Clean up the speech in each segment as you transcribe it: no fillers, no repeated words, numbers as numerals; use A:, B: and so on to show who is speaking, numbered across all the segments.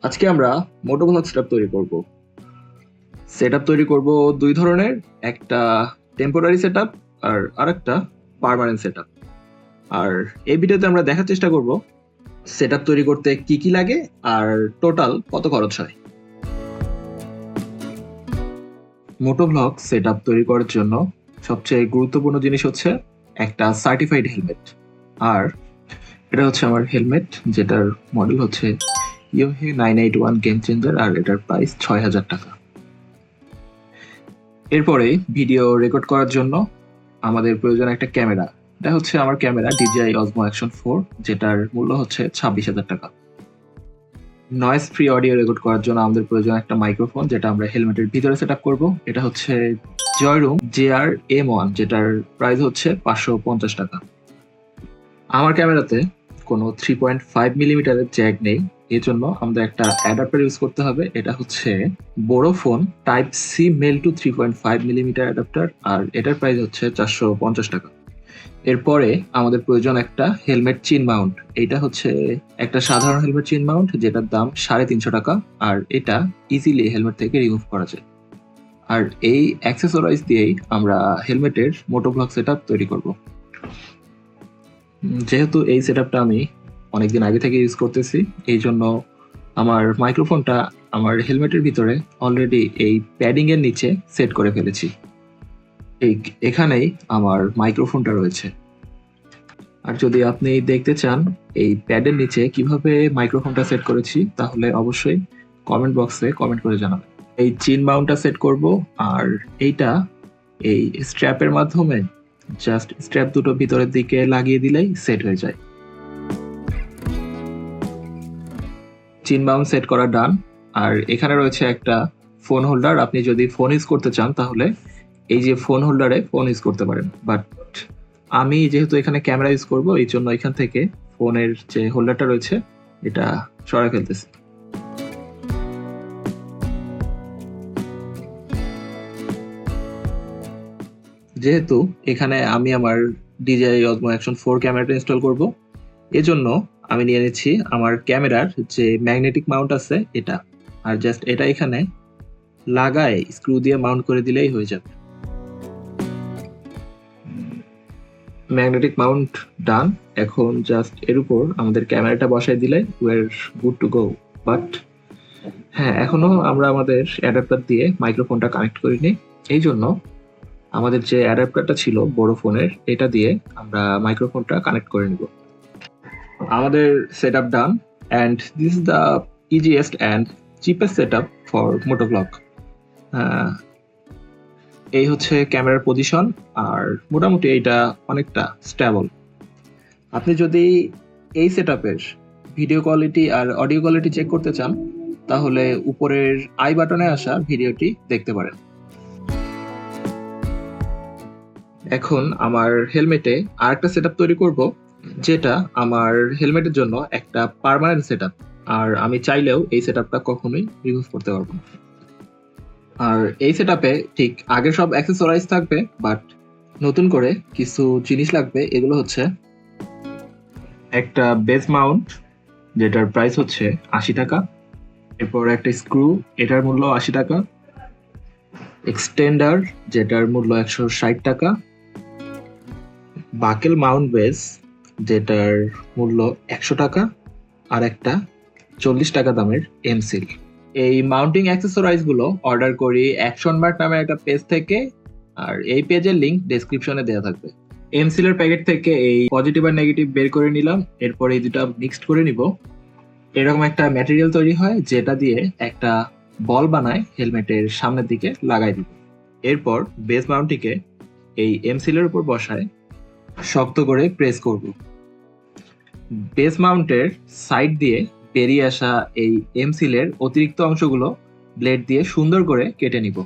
A: আজকে আমরা মোটোভ্লগ সেটআপ তৈরি করব। সেটআপ তৈরি করব দুই ধরনের, একটা টেম্পোরারি সেটআপ আর আরেকটা পার্মানেন্ট সেটআপ। আর এই ভিডিওতে আমরা দেখার চেষ্টা করব সেটআপ তৈরি করতে কি কি লাগে আর টোটাল কত খরচ হয়। মোটোভ্লগ সেটআপ তৈরি করার জন্য সবচেয়ে গুরুত্বপূর্ণ জিনিস হচ্ছে একটা সার্টিফাইড হেলমেট। আর এটা হচ্ছে আমার হেলমেট, যেটার মডেল হচ্ছে ইয়োহি 981 গেম চেঞ্জার, আর এটার প্রাইস ৬,০০০ টাকা। এরপরে ভিডিও রেকর্ড করার জন্য আমাদের প্রয়োজন একটা ক্যামেরা। এটা হচ্ছে আমার ক্যামেরা DJI Osmo Action 4, যেটার মূল্য হচ্ছে 26,০০০ টাকা। নয়েজ ফ্রি অডিও রেকর্ড করার জন্য আমাদের প্রয়োজন একটা মাইক্রোফোন, যেটা আমরা হেলমেটের ভিতরে সেট আপ করবো। এটা হচ্ছে জয়রুম JR M1, যেটার প্রাইস হচ্ছে 550 টাকা। আমার ক্যামেরাতে কোনো 3.5 মিলিমিটারের জ্যাক নেই, এই জন্য আমাদের একটা অ্যাডাপ্টার ইউজ করতে হবে। এটা হচ্ছে Borofone type C male to 3.5 millimetre adapter, আর এটার প্রাইস হচ্ছে 450 টাকা। এরপরে আমাদের প্রয়োজন একটা হেলমেট চিন মাউন্ট। এটা হচ্ছে একটা সাধারণ হেলমেট চিন মাউন্ট, যেটার দাম 350 টাকা, আর এটা ইজিলি হেলমেট থেকে রিমুভ করা যায়। আর এই অ্যাক্সেসরাইজ দিয়েই আমরা হেলমেটের মোটোভ্লগ সেটআপ তৈরি করব। যেহেতু এই সেটআপটা আমি অনেকদিন আগে থেকে ইউজ করতেছি, এই জন্য আমার মাইক্রোফোনটা আমার হেলমেটের ভিতরে অলরেডি এই প্যাডিং এর নিচে সেট করে ফেলেছি। এখানেই আমার মাইক্রোফোনটা রয়েছে। আর যদি আপনি দেখতে চান এই প্যাডের নিচে কিভাবে মাইক্রোফোনটা সেট করেছি, তাহলে অবশ্যই কমেন্ট বক্সে কমেন্ট করে জানাবেন। এই চিন মাউন্টটা সেট করব, আর এইটা এই স্ট্র্যাপের মাধ্যমে জাস্ট স্ট্র্যাপ দুটো ভিতরের দিকে লাগিয়ে দিলেই সেট হয়ে যায়। চিন মাউন্ট সেট করা ডান। আর এখানে রয়েছে একটা ফোন হোল্ডার। আপনি যদি ফোন ইউজ করতে চান তাহলে এই যে ফোন হোল্ডারে ফোন ইউজ করতে পারেন, বাট আমি যেহেতু এখানে ক্যামেরা ইউজ করব, এই জন্য এখান থেকে ফোনের যে হোল্ডারটা রয়েছে এটা সরাই ফেলতেছি। যেহেতু এখানে আমি আমার DJI Osmo Action 4 ক্যামেরাটা ইনস্টল করব, এজন্য আমি নিয়ে নিচ্ছি আমার ক্যামেরার যে ম্যাগনেটিক মাউন্ট আছে এটা, আর জাস্ট এটা এখানে লাগায় স্ক্রু দিয়ে মাউন্ট করে দিলেই হয়ে যাবে। Magnetic mount done. এখন জাস্ট এর উপর আমাদের ক্যামেরাটা বসাই দিলে we're good to go. But হ্যাঁ, এখনো আমরা আমাদের অ্যাডাপ্টার দিয়ে মাইক্রোফোনটা কানেক্ট করিনি, এই জন্য আমাদের যে অ্যাডাপ্টারটা ছিল বড় ফোনের, এটা দিয়ে আমরা মাইক্রোফোনটা কানেক্ট করে নিব। আমাদের setup done, and this is the easiest and cheapest setup for motovlog. এই হচ্ছে ক্যামেরার পজিশন, আর মোটামুটি এটা অনেকটা স্টেবল। আপনি যদি এই সেটআপের ভিডিও কোয়ালিটি আর অডিও কোয়ালিটি চেক করতে চান, তাহলে উপরের আই বাটনে আসা ভিডিওটি দেখতে পারেন। এখন আমার হেলমেটে আরেকটা সেটআপ তৈরি করব, যেটা আমার হেলমেটের জন্য একটা পার্মানেন্ট সেটআপ, আর আমি চাইলেও এই সেটআপটা কখনোই রিমুভ করতে পারবো না। আর এই সেটআপে ঠিক আগের সব অ্যাক্সেসরাইজ থাকবে, বাট নতুন করে কিছু জিনিস লাগবে। এগুলো হচ্ছে একটা বেস মাউন্ট, যেটার প্রাইস হচ্ছে 80 টাকা। এরপর একটা স্ক্রু, এটার মূল্য 80 টাকা। এক্সটেন্ডার, যেটার মূল্য 160 টাকা। বাকেল মাউন্ট বেস, যেটার মূল্য 100 টাকা। আর একটা 40 টাকা দামের এমসিল। এই মাউন্টিং অ্যাক্সেসরাইজ গুলো অর্ডার করি অ্যাকশন মার্ট নামে একটা পেজ থেকে, আর এই পেজের লিংক ডেসক্রিপশনে দেওয়া থাকবে। এমসিলের প্যাকেট থেকে এই পজিটিভ আর নেগেটিভ বের করে নিলাম, এরপর এই দুটা মিক্সড করে নিব। এরকম একটা ম্যাটেরিয়াল তৈরি হয়, যেটা দিয়ে একটা বল বানায় হেলমেটের সামনের দিকে লাগাই দিব। এরপর বেস মাউন্টটিকে এই এমসিলের উপর বসায় শক্ত করে প্রেস করব। বেস মাউন্টের সাইড দিয়ে বেরিয়ে আসা এই এমসিলের অতিরিক্ত অংশগুলো ব্লেড দিয়ে সুন্দর করে কেটে নিব।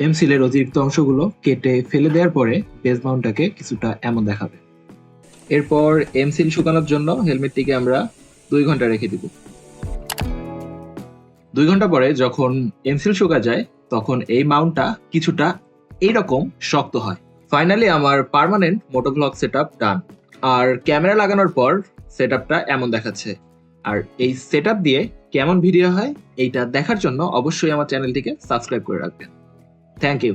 A: এমসিলের অতিরিক্ত অংশগুলো কেটে ফেলে দেওয়ার পরে বেস মাউন্টটাকে কিছুটা এমন দেখাবে। এরপর এমসিল শুকানোর জন্য হেলমেটটিকে আমরা 2 ঘন্টা রেখে দিব। 2 ঘন্টা পরে যখন এমসিল শুকায় যায় তখন এই মাউন্টটা কিছুটা এইরকম শক্ত হয়। ফাইনালি আমার পার্মানেন্ট মোটোভ্লগ সেটআপ ডান। আর ক্যামেরা লাগানোর পর সেটআপটা এমন দেখাচ্ছে। আর এই সেটআপ দিয়ে কেমন ভিডিও হয় এইটা দেখার জন্য অবশ্যই আমার চ্যানেলটিকে সাবস্ক্রাইব করে রাখবেন। Thank you.